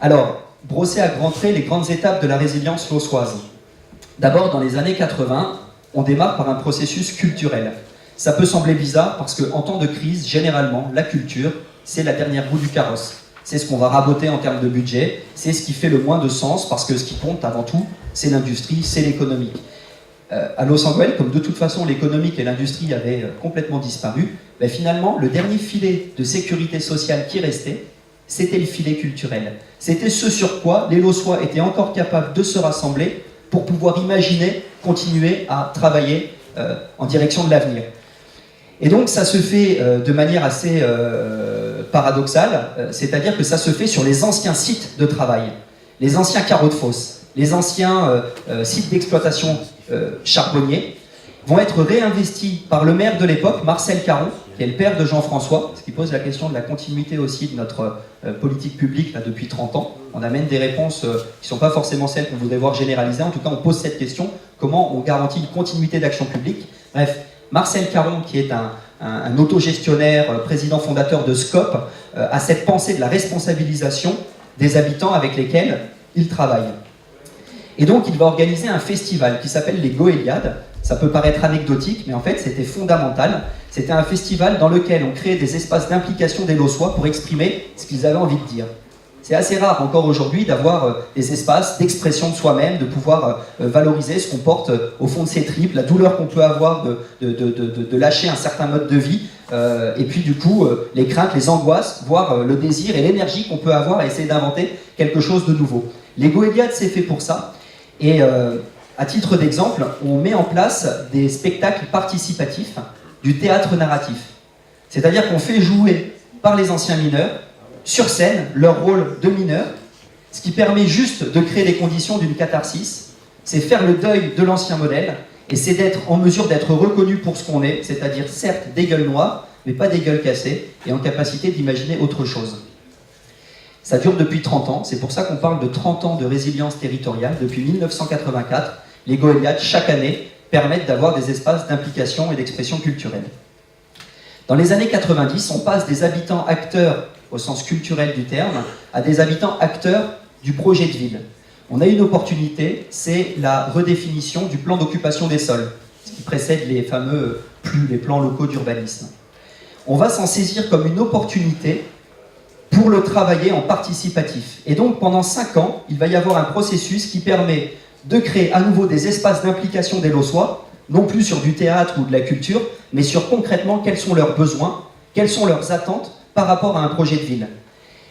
Alors, brosser à grands traits les grandes étapes de la résilience lossoise. D'abord, dans les années 80, on démarre par un processus culturel. Ça peut sembler bizarre parce qu'en temps de crise, généralement, la culture, c'est la dernière roue du carrosse. C'est ce qu'on va raboter en termes de budget, c'est ce qui fait le moins de sens parce que ce qui compte avant tout, c'est l'industrie, c'est l'économique. À Los Angeles, comme de toute façon l'économique et l'industrie avaient complètement disparu, ben finalement, le dernier filet de sécurité sociale qui restait, c'était le filet culturel. C'était ce sur quoi les Lossois étaient encore capables de se rassembler pour pouvoir imaginer, continuer à travailler en direction de l'avenir. Et donc ça se fait de manière assez paradoxale, c'est-à-dire que ça se fait sur les anciens sites de travail, les anciens carreaux de fosse, les anciens sites d'exploitation charbonniers vont être réinvestis par le maire de l'époque, Marcel Caron, qui est le père de Jean-François, ce qui pose la question de la continuité aussi de notre politique publique là, depuis 30 ans. On amène des réponses qui ne sont pas forcément celles qu'on voudrait voir généralisées. En tout cas, on pose cette question, comment on garantit une continuité d'action publique. Bref, Marcel Caron, qui est un autogestionnaire, président fondateur de SCOP, a cette pensée de la responsabilisation des habitants avec lesquels il travaille. Et donc, il va organiser un festival qui s'appelle les Goéliades. Ça peut paraître anecdotique, mais en fait, c'était fondamental. C'était un festival dans lequel on créait des espaces d'implication des Lossois pour exprimer ce qu'ils avaient envie de dire. C'est assez rare encore aujourd'hui d'avoir des espaces d'expression de soi-même, de pouvoir valoriser ce qu'on porte au fond de ses tripes, la douleur qu'on peut avoir de lâcher un certain mode de vie, et puis du coup, les craintes, les angoisses, voire le désir et l'énergie qu'on peut avoir à essayer d'inventer quelque chose de nouveau. Les Goéliades, c'est fait pour ça. Et à titre d'exemple, on met en place des spectacles participatifs du théâtre narratif. C'est-à-dire qu'on fait jouer par les anciens mineurs, sur scène, leur rôle de mineurs, ce qui permet juste de créer les conditions d'une catharsis, c'est faire le deuil de l'ancien modèle, et c'est d'être en mesure d'être reconnu pour ce qu'on est, c'est-à-dire certes des gueules noires, mais pas des gueules cassées, et en capacité d'imaginer autre chose. Ça dure depuis 30 ans, c'est pour ça qu'on parle de 30 ans de résilience territoriale. Depuis 1984, les Goéliades, chaque année, permettent d'avoir des espaces d'implication et d'expression culturelle. Dans les années 90, on passe des habitants acteurs, au sens culturel du terme, à des habitants acteurs du projet de ville. On a une opportunité, c'est la redéfinition du plan d'occupation des sols, ce qui précède les fameux PLU, les plans locaux d'urbanisme. On va s'en saisir comme une opportunité pour le travailler en participatif. Et donc, pendant 5 ans, il va y avoir un processus qui permet de créer à nouveau des espaces d'implication des Lossois, non plus sur du théâtre ou de la culture, mais sur concrètement quels sont leurs besoins, quelles sont leurs attentes par rapport à un projet de ville.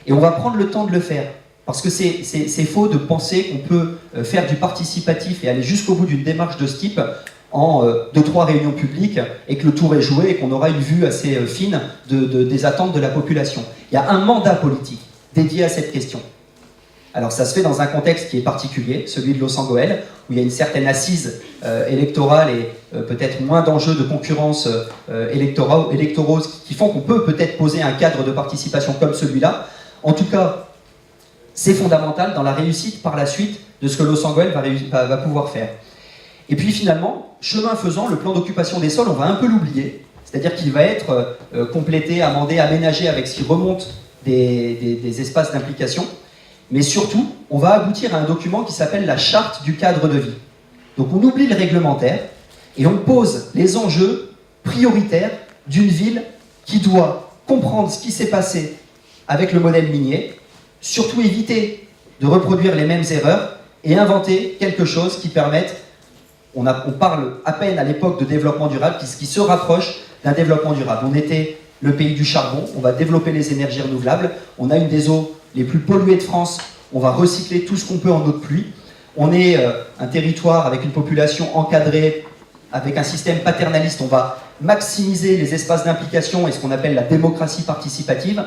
Et on va prendre le temps de le faire, parce que c'est faux de penser qu'on peut faire du participatif et aller jusqu'au bout d'une démarche de ce type en 2-3 réunions publiques et que le tour est joué et qu'on aura une vue assez fine des attentes de la population. Il y a un mandat politique dédié à cette question. Alors ça se fait dans un contexte qui est particulier, celui de Los Angeles, où il y a une certaine assise électorale et peut-être moins d'enjeux de concurrence électoraux qui font qu'on peut peut-être poser un cadre de participation comme celui-là. En tout cas, c'est fondamental dans la réussite par la suite de ce que Los Angeles va pouvoir faire. Et puis finalement, chemin faisant, le plan d'occupation des sols, on va un peu l'oublier, c'est-à-dire qu'il va être complété, amendé, aménagé avec ce qui remonte des espaces d'implication. Mais surtout, on va aboutir à un document qui s'appelle la charte du cadre de vie. Donc on oublie le réglementaire et on pose les enjeux prioritaires d'une ville qui doit comprendre ce qui s'est passé avec le modèle minier, surtout éviter de reproduire les mêmes erreurs et inventer quelque chose qui permette, on parle à peine à l'époque de développement durable, qui se rapproche d'un développement durable. On était le pays du charbon, on va développer les énergies renouvelables, on a une des eaux les plus polluées de France, on va recycler tout ce qu'on peut en eau de pluie. On est un territoire avec une population encadrée, avec un système paternaliste, on va maximiser les espaces d'implication et ce qu'on appelle la démocratie participative.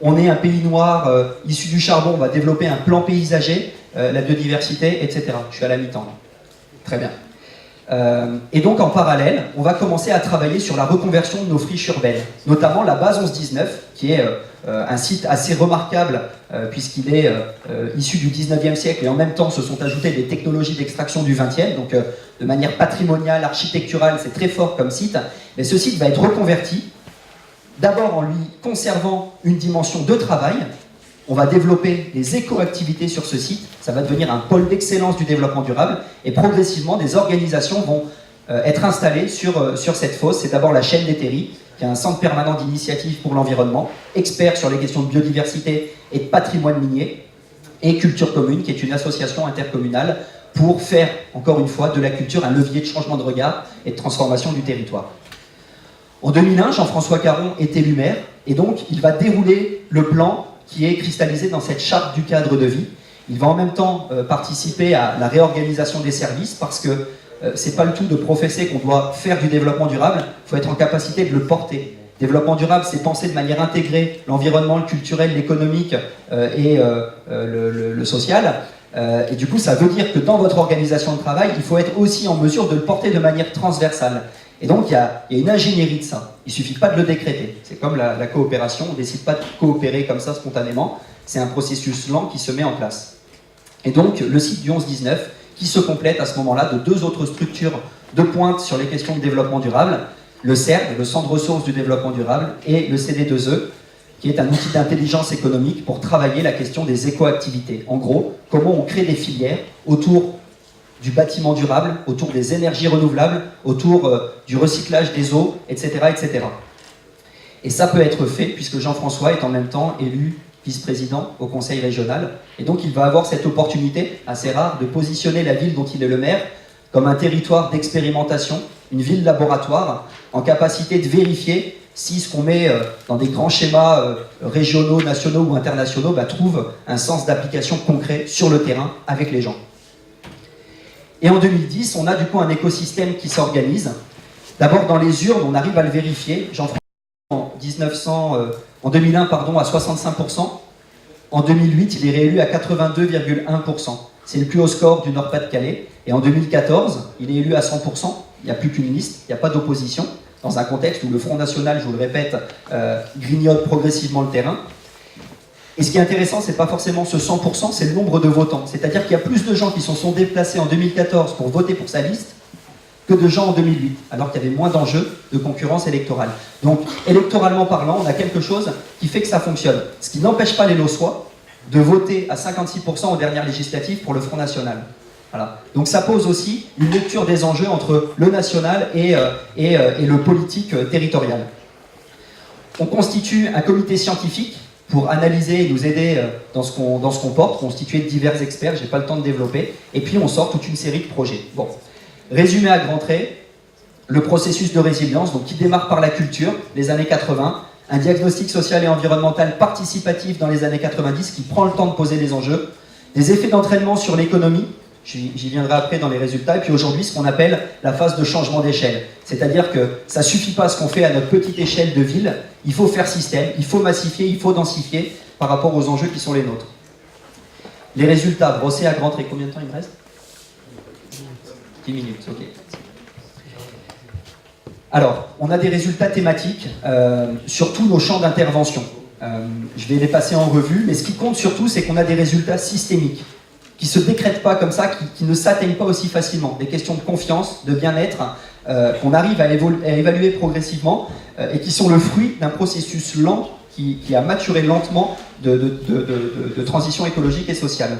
On est un pays noir issu du charbon, on va développer un plan paysager, la biodiversité, etc. Je suis à la mi-temps. Très bien. Et donc en parallèle, on va commencer à travailler sur la reconversion de nos friches urbaines, notamment la base 11-19, qui est un site assez remarquable puisqu'il est issu du 19e siècle et en même temps se sont ajoutées des technologies d'extraction du 20e, donc de manière patrimoniale, architecturale, c'est très fort comme site. Mais ce site va être reconverti, d'abord en lui conservant une dimension de travail, On va développer les éco-activités sur ce site, ça va devenir un pôle d'excellence du développement durable, et progressivement, des organisations vont être installées sur cette fosse. C'est d'abord la chaîne des terris, qui est un centre permanent d'initiative pour l'environnement, expert sur les questions de biodiversité et de patrimoine minier, et Culture Commune, qui est une association intercommunale pour faire, encore une fois, de la culture un levier de changement de regard et de transformation du territoire. En 2001, Jean-François Caron est élu maire, et donc il va dérouler le plan qui est cristallisé dans cette charte du cadre de vie. Il va en même temps participer à la réorganisation des services, parce que c'est pas le tout de professer qu'on doit faire du développement durable, il faut être en capacité de le porter. Développement durable, c'est penser de manière intégrée l'environnement, le culturel, l'économique et le social. Et du coup, ça veut dire que dans votre organisation de travail, il faut être aussi en mesure de le porter de manière transversale. Et donc, il y a une ingénierie de ça. Il ne suffit pas de le décréter. C'est comme la coopération, on ne décide pas de coopérer comme ça spontanément. C'est un processus lent qui se met en place. Et donc, le site du 11-19, qui se complète à ce moment-là de deux autres structures de pointe sur les questions de développement durable, le CERD, le Centre de ressources du développement durable, et le CD2E, qui est un outil d'intelligence économique pour travailler la question des éco-activités. En gros, comment on crée des filières autour du bâtiment durable, autour des énergies renouvelables, autour du recyclage des eaux, etc., etc. Et ça peut être fait puisque Jean-François est en même temps élu vice-président au conseil régional. Et donc il va avoir cette opportunité assez rare de positionner la ville dont il est le maire comme un territoire d'expérimentation, une ville laboratoire, en capacité de vérifier si ce qu'on met dans des grands schémas régionaux, nationaux ou internationaux trouve un sens d'application concret sur le terrain avec les gens. Et en 2010, on a du coup un écosystème qui s'organise. D'abord dans les urnes, on arrive à le vérifier. Jean-François en 2001 à 65%. En 2008, il est réélu à 82,1%. C'est le plus haut score du Nord-Pas-de-Calais. Et en 2014, il est élu à 100%. Il n'y a plus qu'une liste, il n'y a pas d'opposition, dans un contexte où le Front National, je vous le répète, grignote progressivement le terrain. Et ce qui est intéressant, ce n'est pas forcément ce 100%, c'est le nombre de votants. C'est-à-dire qu'il y a plus de gens qui se sont déplacés en 2014 pour voter pour sa liste que de gens en 2008, alors qu'il y avait moins d'enjeux de concurrence électorale. Donc, électoralement parlant, on a quelque chose qui fait que ça fonctionne. Ce qui n'empêche pas les Lossois de voter à 56% aux dernières législatives pour le Front National. Voilà. Donc ça pose aussi une lecture des enjeux entre le national et le politique territorial. On constitue un comité scientifique pour analyser et nous aider dans ce qu'on porte, constitué de divers experts, je n'ai pas le temps de développer, et puis on sort toute une série de projets. Bon. Résumé à grands traits, le processus de résilience, donc qui démarre par la culture, les années 80, un diagnostic social et environnemental participatif dans les années 90 qui prend le temps de poser les enjeux, des effets d'entraînement sur l'économie, j'y viendrai après dans les résultats, et puis aujourd'hui ce qu'on appelle la phase de changement d'échelle. C'est-à-dire que ça ne suffit pas ce qu'on fait à notre petite échelle de ville, il faut faire système, il faut massifier, il faut densifier par rapport aux enjeux qui sont les nôtres. Les résultats brossés à grands traits, combien de temps il me reste ? 10 minutes, ok. Alors, on a des résultats thématiques sur tous nos champs d'intervention. Je vais les passer en revue, mais ce qui compte surtout, c'est qu'on a des résultats systémiques, qui ne se décrètent pas comme ça, qui ne s'atteignent pas aussi facilement. Des questions de confiance, de bien-être, qu'on arrive à évaluer progressivement, et qui sont le fruit d'un processus lent qui a maturé lentement de transition écologique et sociale.